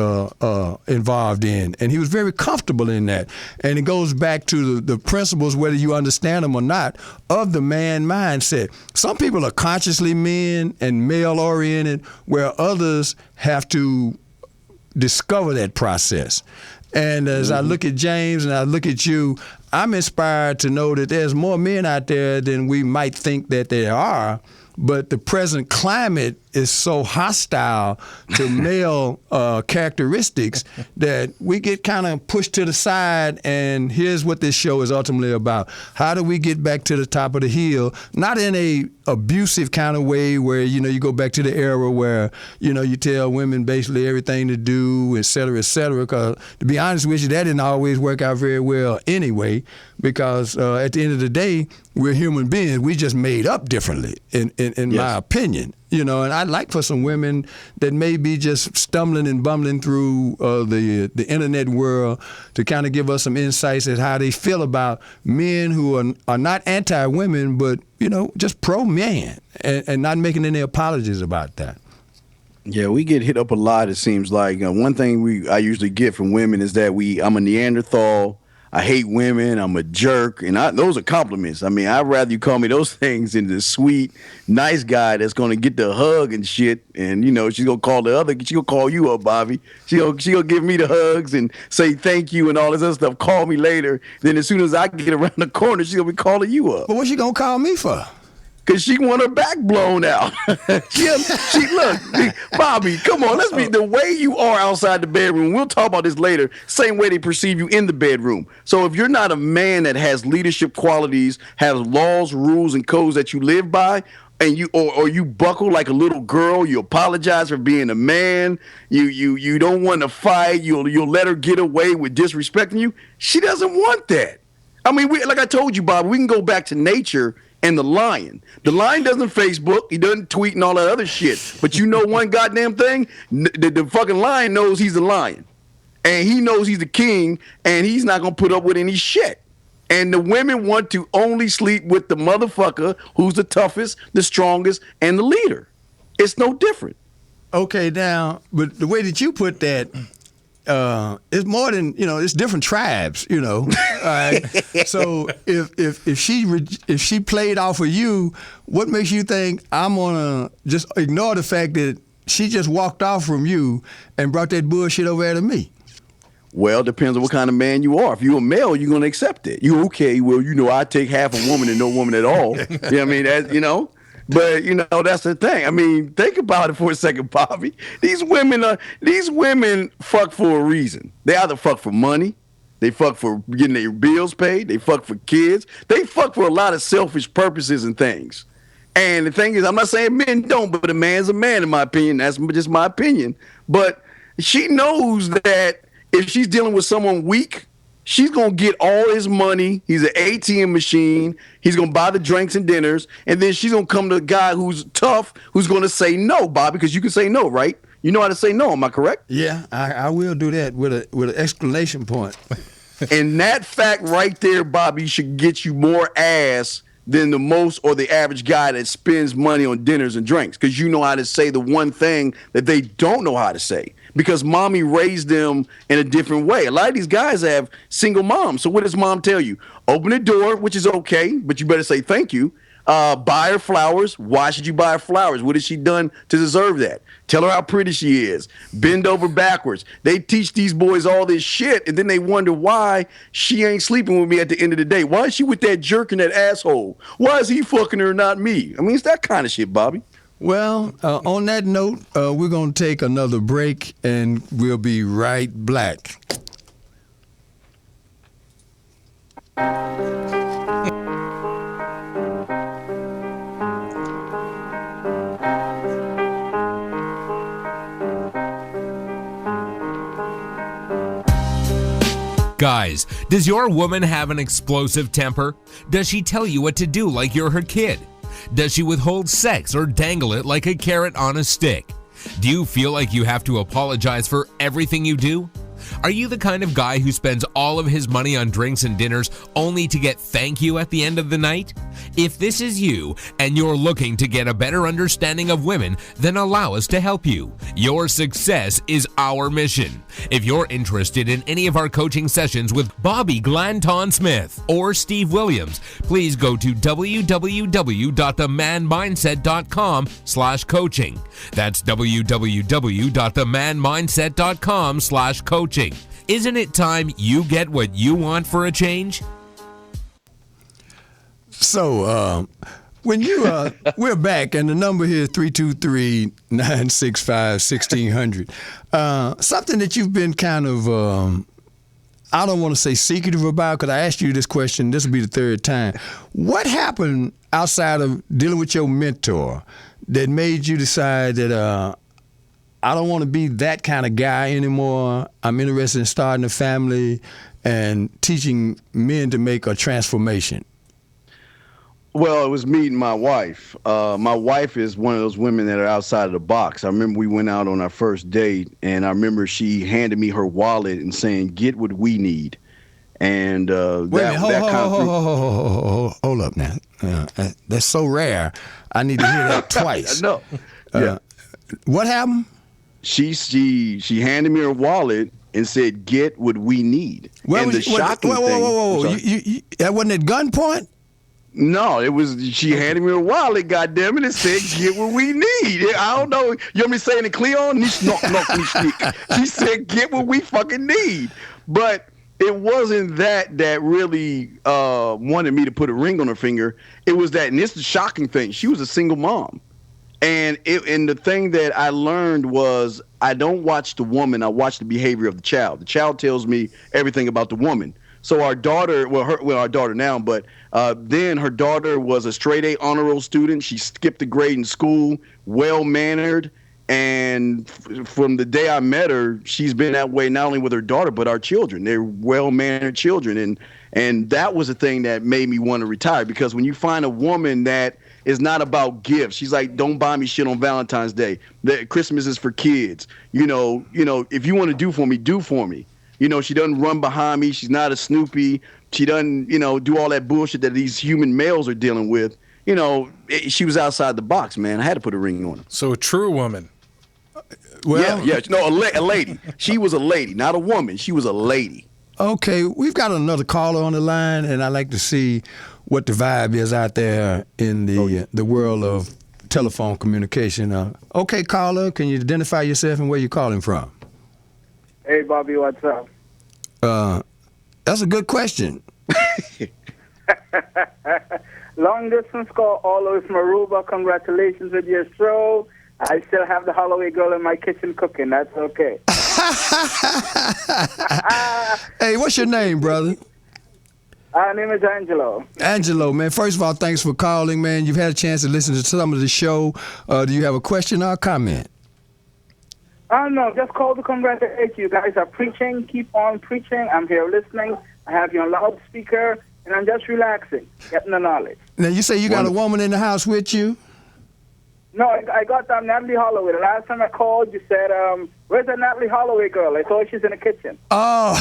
involved in, and he was very comfortable in that. And it goes back to the principles, whether you understand them or not, of the man mindset. Some people are consciously men and male-oriented, where others have to discover that process. And as I look at James and I look at you, I'm inspired to know that there's more men out there than we might think that there are. But the present climate is so hostile to male characteristics that we get kind of pushed to the side. And here's what this show is ultimately about. How do we get back to the top of the hill? Not in a abusive kind of way where, you go back to the era where, you tell women basically everything to do, et cetera, et cetera. Because to be honest with you, that didn't always work out very well anyway, because at the end of the day, we're human beings. We just made up differently, in my opinion. And I'd like for some women that may be just stumbling and bumbling through the internet world to kind of give us some insights at how they feel about men who are not anti-women, but, just pro-man, and not making any apologies about that. Yeah, we get hit up a lot, it seems like. One thing I usually get from women is that I'm a Neanderthal. I hate women, I'm a jerk, and those are compliments. I mean, I'd rather you call me those things than the sweet, nice guy that's going to get the hug and shit, and, she's going to call she's going to call you up, Bobby. She gonna give me the hugs and say thank you and all this other stuff, call me later. Then as soon as I get around the corner, she's going to be calling you up. But what's she going to call me for? Because she want her back blown out. she look, Bobby, come on, let's be the way you are outside the bedroom. We'll talk about this later. Same way they perceive you in the bedroom. So if you're not a man that has leadership qualities, has laws, rules, and codes that you live by, and you or you buckle like a little girl, you apologize for being a man, you don't want to fight, you'll let her get away with disrespecting you. She doesn't want that. I mean, like I told you, Bobby, we can go back to nature. And the lion doesn't Facebook, he doesn't tweet and all that other shit. But one goddamn thing, the fucking lion knows he's the lion. And he knows he's the king, and he's not going to put up with any shit. And the women want to only sleep with the motherfucker who's the toughest, the strongest, and the leader. It's no different. Okay, now, but the way that you put that, it's more than, it's different tribes, All right. So if she played off of you, what makes you think I'm gonna just ignore the fact that she just walked off from you and brought that bullshit over there to me? Well, it depends on what kind of man you are. If you're a male, you're gonna accept it. You okay? Well, I take half a woman and no woman at all. But that's the thing. I mean, think about it for a second, Bobby. These women fuck for a reason. They either fuck for money, they fuck for getting their bills paid, they fuck for kids, they fuck for a lot of selfish purposes and things. And the thing is, I'm not saying men don't, but a man's a man, in my opinion. That's just my opinion. But she knows that if she's dealing with someone weak, she's going to get all his money. He's an ATM machine. He's going to buy the drinks and dinners. And then she's going to come to a guy who's tough, who's going to say no, Bobby, because you can say no, right? You know how to say no. Am I correct? Yeah, I will do that with an exclamation point. And that fact right there, Bobby, should get you more ass than the most or the average guy that spends money on dinners and drinks, because you know how to say the one thing that they don't know how to say. Because mommy raised them in a different way. A lot of these guys have single moms. So what does mom tell you? Open the door, which is okay, but you better say thank you. Buy her flowers. Why should you buy her flowers? What has she done to deserve that? Tell her how pretty she is. Bend over backwards. They teach these boys all this shit, and then they wonder why she ain't sleeping with me at the end of the day. Why is she with that jerk and that asshole? Why is he fucking her, not me? I mean, it's that kind of shit, Bobby. Well, on that note, we're going to take another break, and we'll be right back. Guys, does your woman have an explosive temper? Does she tell you what to do like you're her kid? Does she withhold sex or dangle it like a carrot on a stick? Do you feel like you have to apologize for everything you do? Are you the kind of guy who spends all of his money on drinks and dinners only to get thank you at the end of the night? If this is you and you're looking to get a better understanding of women, then allow us to help you. Your success is our mission. If you're interested in any of our coaching sessions with Bobby Glanton Smith or Steve Williams, please go to www.themanmindset.com/coaching. That's www.themanmindset.com/coaching. Isn't it time you get what you want for a change? So, when you, we're back, and the number here is 323-965-1600. Something that you've been kind of, I don't want to say secretive about, because I asked you this question, this will be the third time. What happened outside of dealing with your mentor that made you decide that I don't want to be that kind of guy anymore? I'm interested in starting a family and teaching men to make a transformation. Well, it was meeting my wife. My wife is one of those women that are outside of the box. I remember we went out on our first date, and I remember she handed me her wallet and saying, "Get what we need." And hold up now. That's so rare. I need to hear that twice. No. Yeah. What happened? She handed me her wallet and said, "Get what we need." That wasn't at gunpoint? No, it was, she handed me her wallet, goddammit, and said, "Get what we need." I don't know. You want me saying it Cleon? She said, "Get what we fucking need." But it wasn't that really wanted me to put a ring on her finger. It was that, and this is the shocking thing, she was a single mom. And the thing that I learned was, I don't watch the woman, I watch the behavior of the child. The child tells me everything about the woman. So our daughter, our daughter now, but then her daughter was a straight A honor roll student. She skipped a grade in school, well-mannered. And from the day I met her, she's been that way, not only with her daughter, but our children. They're well-mannered children. And that was the thing that made me want to retire, because when you find a woman that is not about gifts, she's like, "Don't buy me shit on Valentine's Day. Christmas is for kids. You know, if you want to do for me, do for me." You know, she doesn't run behind me. She's not a Snoopy. She doesn't, do all that bullshit that these human males are dealing with. She was outside the box, man. I had to put a ring on her. So a true woman. Well, yeah. No, a lady. She was a lady, not a woman. She was a lady. Okay, we've got another caller on the line, and I'd like to see what the vibe is out there in the world of telephone communication. Okay, caller, can you identify yourself and where you're calling from? Hey, Bobby, what's up? That's a good question. Long distance call all the way from Aruba. Congratulations with your show. I still have the Holloway girl in my kitchen cooking. That's okay. Hey, what's your name, brother? My name is Angelo. Angelo, man. First of all, thanks for calling, man. You've had a chance to listen to some of the show. Do you have a question or a comment? No, just call to congratulate you. You guys are preaching. Keep on preaching. I'm here listening. I have you on loudspeaker, and I'm just relaxing, getting the knowledge. Now, you say you got a woman in the house with you? No, I got Natalie Holloway. The last time I called, you said, "Where's that Natalie Holloway girl?" I thought she's in the kitchen. Oh.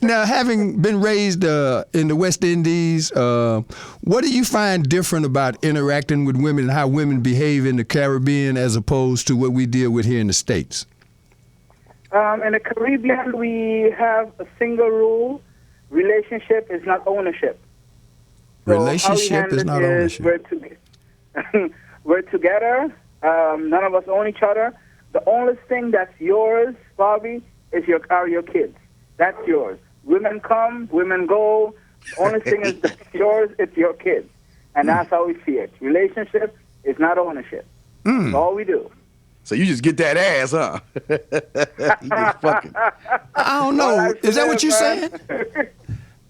Now, having been raised in the West Indies, what do you find different about interacting with women and how women behave in the Caribbean as opposed to what we deal with here in the States? In the Caribbean, we have a single rule: relationship is not ownership. Relationship is not ownership. We're together. None of us own each other. The only thing that's yours, Bobby, are your kids. That's yours. Women come, women go. The only thing that's yours, it's your kids. And that's how we see it. Relationship is not ownership. That's all we do. So you just get that ass, huh? You just fucking. I don't know. Is that what you're saying?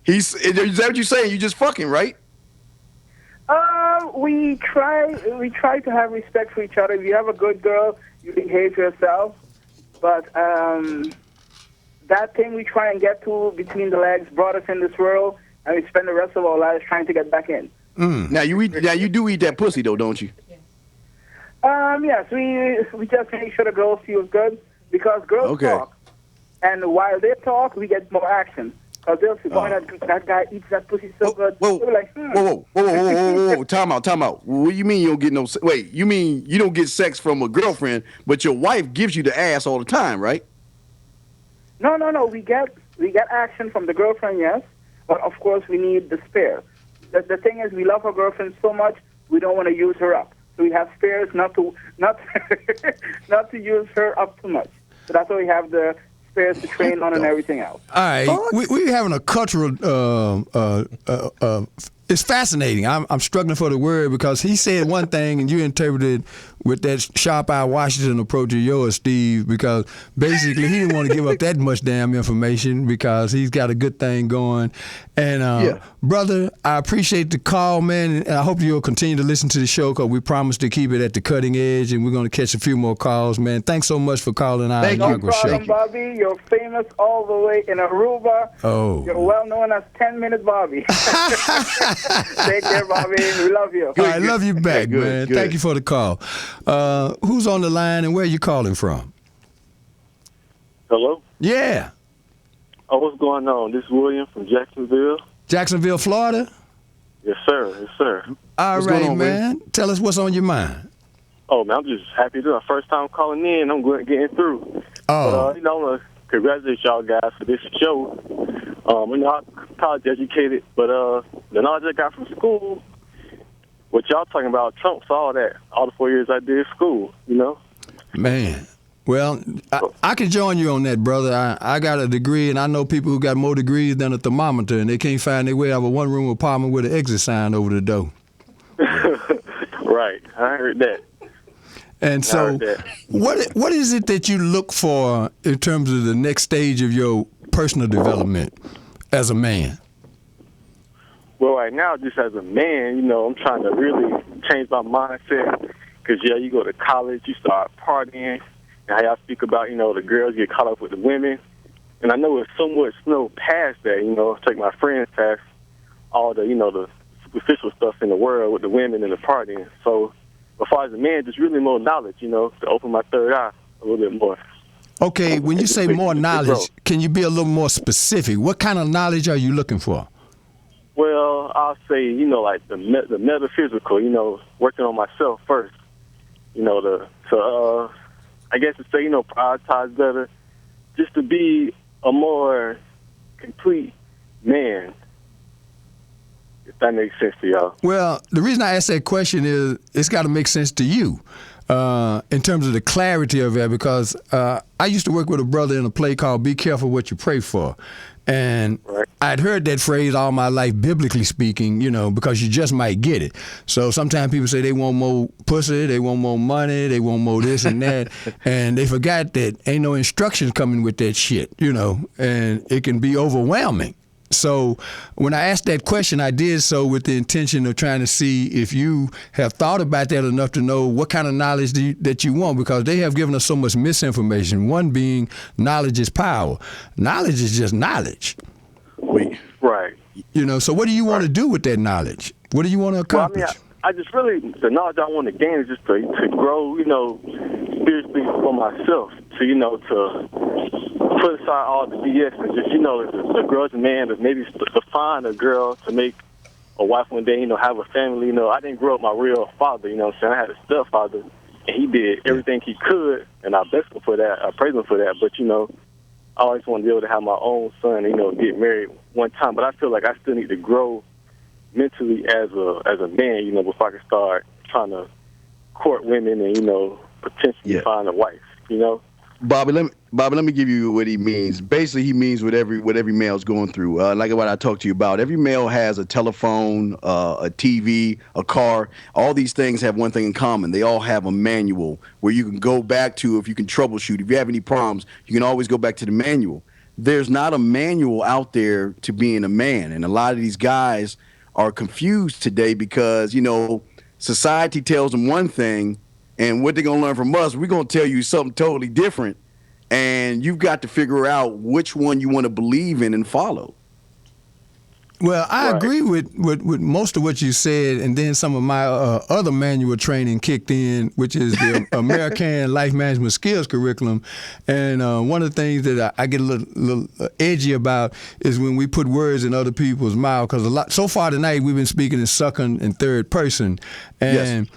Is that what you're saying? You just fucking, right? We try to have respect for each other. If you have a good girl, you behave yourself. But that thing we try and get to between the legs brought us in this world, and we spend the rest of our lives trying to get back in. Now you do eat that pussy though, don't you? Yes, we just make sure the girl feels good. because girls talk, and while they talk, we get more action. Because they'll say, boy, that guy eats that pussy so good. We're like, whoa. Time out. What do you mean you don't get no sex? Wait, you mean you don't get sex from a girlfriend, but your wife gives you the ass all the time, right? No. We get action from the girlfriend, yes. But, of course, we need the spare. The thing is, we love our girlfriend so much, we don't want to use her up. So we have spares not to use her up too much. So that's why we have the spares to train on and everything else. All right, we're having a cultural. It's fascinating. I'm struggling for the word because he said one thing and you interpreted with that sharp-eye Washington approach of yours, Steve, because basically he didn't want to give up that much damn information because he's got a good thing going. And, brother, I appreciate the call, man, and I hope you'll continue to listen to the show because we promised to keep it at the cutting edge, and we're going to catch a few more calls, man. Thanks so much for calling our inaugural show. No problem, Bobby. You're famous all the way in Aruba. Oh. You're well known as 10-Minute Bobby. Take care, Bobby. We love you. All right, love you back, man. Good. Thank you for the call. Who's on the line and where are you calling from? Hello? Yeah. Oh, what's going on? This is William from Jacksonville. Jacksonville, Florida? Yes, sir. All right, man. Tell us what's on your mind. Oh, man, I'm just happy to. First time calling in. I'm getting through. Oh. But, I want to congratulate y'all guys for this show. I'm college educated, but the knowledge I got from school, what y'all talking about trumps all that. All the 4 years I did school, Man. Well, I can join you on that, brother. I got a degree, and I know people who got more degrees than a thermometer, and they can't find their way out of a one-room apartment with an exit sign over the door. Right. I heard that. And so what is it that you look for in terms of the next stage of your personal development as a man? Well, right now, just as a man, I'm trying to really change my mindset because, you go to college, you start partying, and how y'all speak about, the girls get caught up with the women. And I know it's somewhat past that, take my friends past all the, the superficial stuff in the world with the women and the partying. So as far as a man, just really more knowledge, to open my third eye a little bit more. Okay, when you say more knowledge, can you be a little more specific? What kind of knowledge are you looking for? Well, I'll say, like the metaphysical, working on myself first. I guess to say, prioritize better, just to be a more complete man, if that makes sense to y'all. Well, the reason I asked that question is it's got to make sense to you in terms of the clarity of it, because I used to work with a brother in a play called Be Careful What You Pray For. And I'd heard that phrase all my life, biblically speaking, because you just might get it. So sometimes people say they want more pussy, they want more money, they want more this and that. And they forgot that ain't no instructions coming with that shit, and it can be overwhelming. So when I asked that question, I did so with the intention of trying to see if you have thought about that enough to know what kind of knowledge that you want, because they have given us so much misinformation. One being knowledge is power. Knowledge is just knowledge. Right. So what do you want to do with that knowledge? What do you want to accomplish? Well, I just really, the knowledge I want to gain is just to grow, spiritually for myself, to put aside all the BS and just, the grow as a man, to maybe to find a girl to make a wife one day, have a family. I didn't grow up my real father, I had a stepfather, and he did everything he could, and I bless him for that. I praise him for that. But, I always want to be able to have my own son, get married one time. But I feel like I still need to grow mentally as a man, before I can start trying to court women and, potentially find a wife, Bobby, let me give you what he means. Basically, he means what every male's going through. Like what I talked to you about. Every male has a telephone, a TV, a car. All these things have one thing in common. They all have a manual where you can go back to if you can troubleshoot. If you have any problems, you can always go back to the manual. There's not a manual out there to being a man, and a lot of these guys are confused today because society tells them one thing. And what they're going to learn from us, we're going to tell you something totally different. And you've got to figure out which one you want to believe in and follow. Well, I agree with most of what you said, and then some of my other manual training kicked in, which is the American Life Management Skills Curriculum. And one of the things that I get a little edgy about is when we put words in other people's mouth, because so far tonight we've been speaking in second and third person. And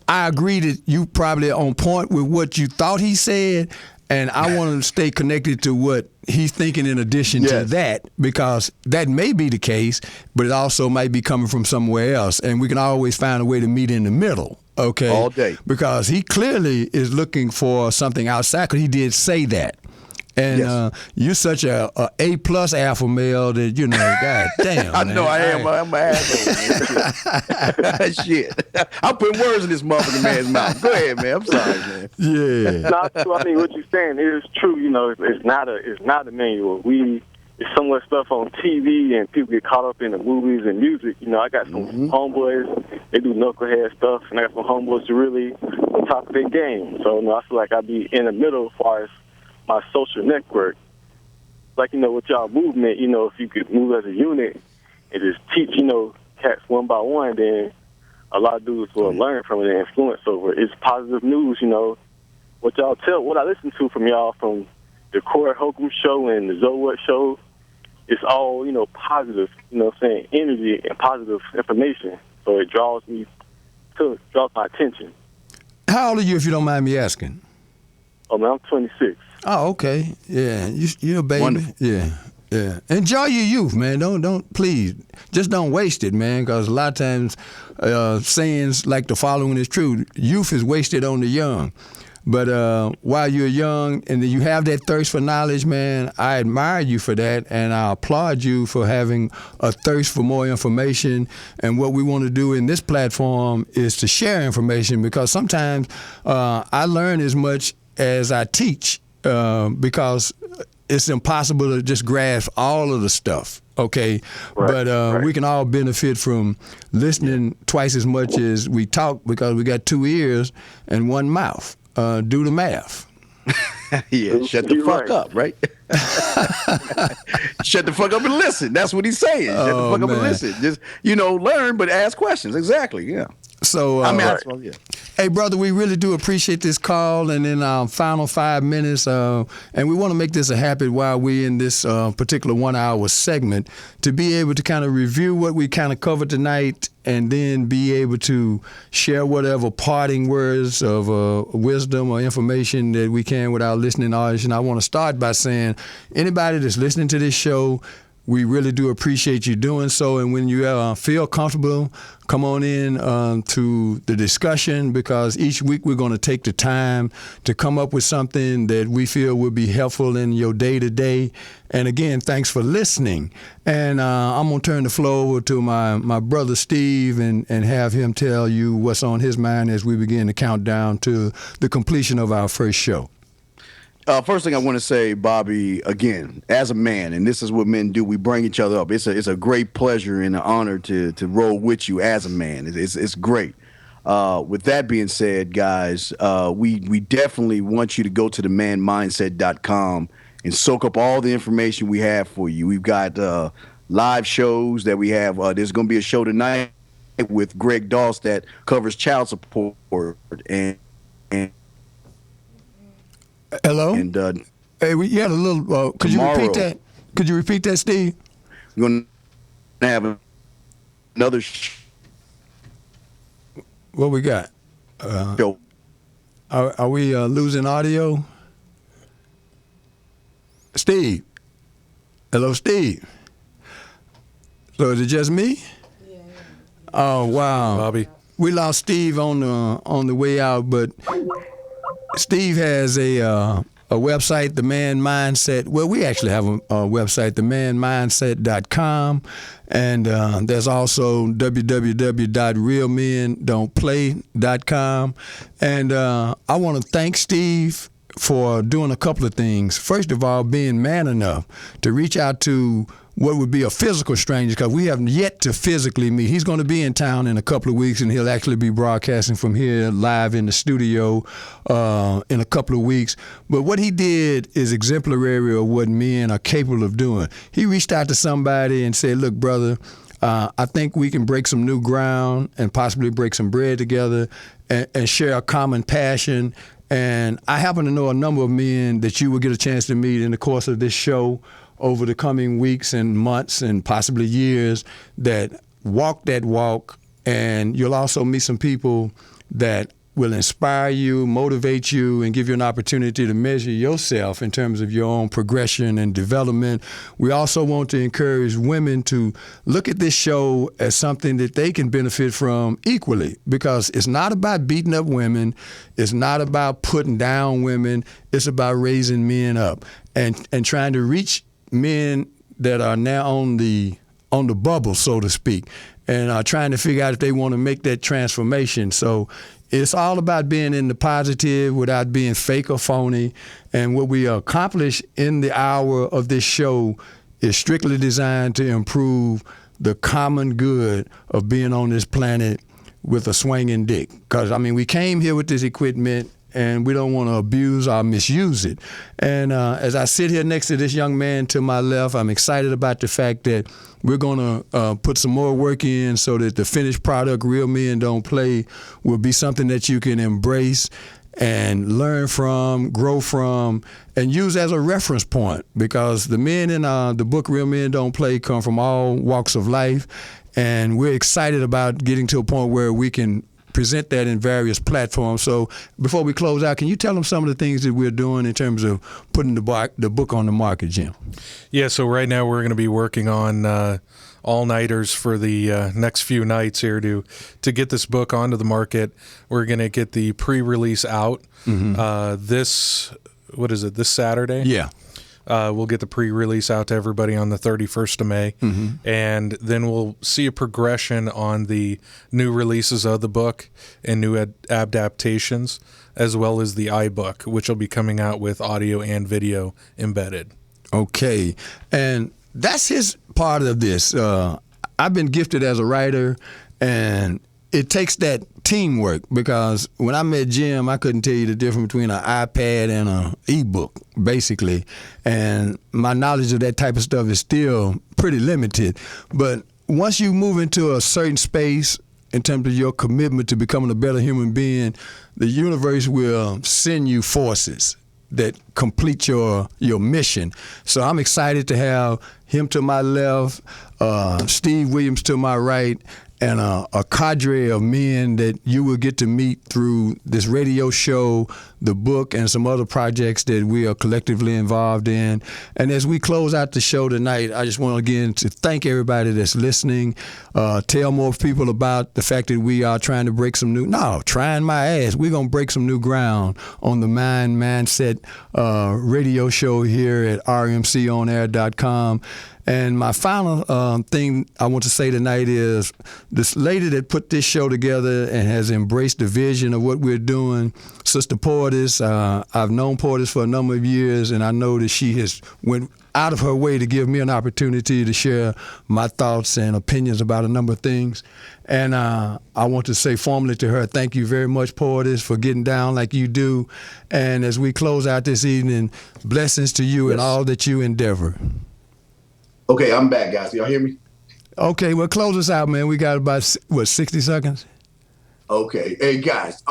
I agree that you probably on point with what you thought he said, and I want to stay connected to what he's thinking in addition to that, because that may be the case, but it also might be coming from somewhere else, and we can always find a way to meet in the middle, okay? All day. Because he clearly is looking for something outside, because he did say that. And you're such a A+ alpha male that, God damn. I know I am. I'm an asshole. Shit. I'm putting words in this motherfucking man's mouth. Go ahead, man. I'm sorry, man. Yeah. Not true. I mean, what you're saying is true. It's not a manual. It's so much stuff on TV, and people get caught up in the movies and music. I got some homeboys. They do knucklehead stuff, and I got some homeboys that really on top of their game. So I feel like I'd be in the middle as far as my social network. Like, with y'all movement, if you could move as a unit and just teach, cats one by one, then a lot of dudes will learn from it and influence over it. It's positive news, what I listen to from y'all, from the Corey Holcomb show and the Zoe show, it's all, positive, energy and positive information. So it draws my attention. How old are you, if you don't mind me asking? Oh, man, I'm 26. Oh, okay. Yeah, you're a baby. Wonderful. Yeah. Enjoy your youth, man. Don't please, just don't waste it, man. Because a lot of times, sayings like the following is true: youth is wasted on the young. But while you're young and you have that thirst for knowledge, man, I admire you for that, and I applaud you for having a thirst for more information. And what we want to do in this platform is to share information, because sometimes I learn as much as I teach, because it's impossible to just grasp all of the stuff, okay? Right, but we can all benefit from listening twice as much as we talk, because we got 2 ears and 1 mouth. Do the math. Shut the fuck up, right? Shut the fuck up and listen. That's what he's saying. Shut the fuck up and listen. Just, learn, but ask questions. Exactly, yeah. So, hey, brother, we really do appreciate this call, and in our final 5 minutes, and we want to make this a habit while we're in this particular 1 hour segment, to be able to kind of review what we kind of covered tonight, and then be able to share whatever parting words of wisdom or information that we can with our listening audience. And I want to start by saying, anybody that's listening to this show, we really do appreciate you doing so. And when you feel comfortable, come on in to the discussion, because each week we're going to take the time to come up with something that we feel will be helpful in your day-to-day. And again, thanks for listening. And I'm going to turn the floor over to my brother Steve and have him tell you what's on his mind as we begin to count down to the completion of our first show. First thing I want to say, Bobby, again, as a man, and this is what men do, we bring each other up. It's a great pleasure and an honor to roll with you as a man. It's great. With that being said, guys, we definitely want you to go to the manmindset.com and soak up all the information we have for you. We've got live shows that we have. There's going to be a show tonight with Greg Doss that covers child support and hello? And hey, you had a little. Could you repeat that? Could you repeat that, Steve? We're going to have another what we got? show. Are we losing audio? Steve. Hello, Steve. So is it just me? Yeah. Oh wow, Bobby. We lost Steve on the way out, but Steve has a website, The Man Mindset. Well, we actually have a website, themanmindset.com, and there's also www.realmendon'tplay.com. And I want to thank Steve for doing a couple of things. First of all, being man enough to reach out to what would be a physical stranger, because we have yet to physically meet. He's going to be in town in a couple of weeks, and he'll actually be broadcasting from here live in the studio in a couple of weeks. But what he did is exemplary of what men are capable of doing. He reached out to somebody and said, look, brother, I think we can break some new ground and possibly break some bread together and share a common passion. And I happen to know a number of men that you will get a chance to meet in the course of this show over the coming weeks and months and possibly years that walk that walk. And you'll also meet some people that will inspire you, motivate you, and give you an opportunity to measure yourself in terms of your own progression and development. We also want to encourage women to look at this show as something that they can benefit from equally, because it's not about beating up women. It's not about putting down women. It's about raising men up and trying to reach men that are now on the bubble, so to speak, and trying to figure out if they want to make that transformation. So it's all about being in the positive without being fake or phony. And what we accomplish in the hour of this show is strictly designed to improve the common good of being on this planet with a swinging dick. Because, I mean, we came here with this equipment, and we don't want to abuse or misuse it. And as I sit here next to this young man to my left, I'm excited about the fact that we're going to put some more work in so that the finished product, Real Men Don't Play, will be something that you can embrace and learn from, grow from, and use as a reference point, because the men in the book Real Men Don't Play come from all walks of life, and we're excited about getting to a point where we can present that in various platforms. So before we close out, can you tell them some of the things that we're doing in terms of putting the book on the market, Jim? Yeah, so right now we're going to be working on all-nighters for the next few nights here to get this book onto the market. We're going to get the pre-release out this Saturday? Yeah. We'll get the pre-release out to everybody on the 31st of May, and then we'll see a progression on the new releases of the book and new adaptations, as well as the iBook, which will be coming out with audio and video embedded. Okay, and that's his part of this. I've been gifted as a writer, and it takes that teamwork, because when I met Jim, I couldn't tell you the difference between an iPad and an e-book, basically. And my knowledge of that type of stuff is still pretty limited. But once you move into a certain space in terms of your commitment to becoming a better human being, the universe will send you forces that complete your mission. So I'm excited to have him to my left, Steve Williams to my right, and a cadre of men that you will get to meet through this radio show, the book, and some other projects that we are collectively involved in. And as we close out the show tonight, I just want again to thank everybody that's listening. Tell more people about the fact that we are trying to break some new, trying my ass. We're going to break some new ground on the Mindset radio show here at rmconair.com. And my final thing I want to say tonight is this lady that put this show together and has embraced the vision of what we're doing, Sister Portis. I've known Portis for a number of years, and I know that she has went out of her way to give me an opportunity to share my thoughts and opinions about a number of things. And I want to say formally to her, thank you very much, Portis, for getting down like you do. And as we close out this evening, blessings to you and all that you endeavor. Okay, I'm back, guys. Y'all hear me? Okay, well, close us out, man. We got about, 60 seconds? Okay. Hey, guys,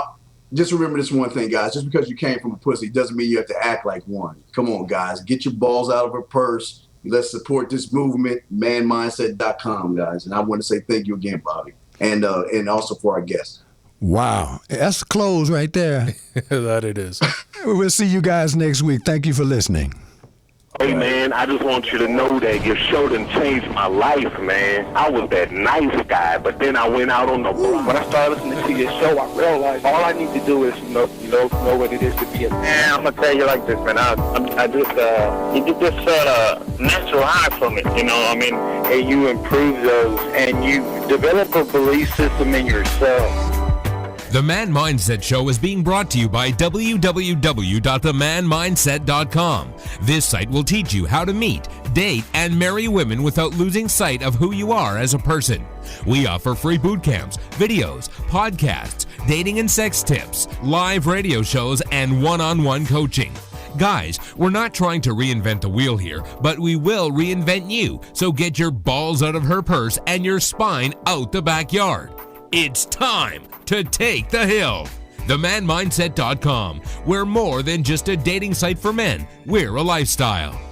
just remember this one thing, guys. Just because you came from a pussy doesn't mean you have to act like one. Come on, guys. Get your balls out of her purse. Let's support this movement, manmindset.com, guys. And I want to say thank you again, Bobby, and also for our guests. Wow. That's close right there. That it is. We'll see you guys next week. Thank you for listening. Hey, man, I just want you to know that your show done changed my life, man. I was that nice guy, but then I went out on the block. When I started listening to your show, I realized all I need to do is, know what it is to be a man. I'm going to tell you like this, man. You get this natural high from it, and you improve those, and you develop a belief system in yourself The Man Mindset Show is being brought to you by www.themanmindset.com. This site will teach you how to meet, date, and marry women without losing sight of who you are as a person. We offer free boot camps, videos, podcasts, dating and sex tips, live radio shows, and one-on-one coaching. Guys, we're not trying to reinvent the wheel here, but we will reinvent you. So get your balls out of her purse and your spine out the backyard. It's time to take the hill. TheManMindset.com. We're more than just a dating site for men. We're a lifestyle.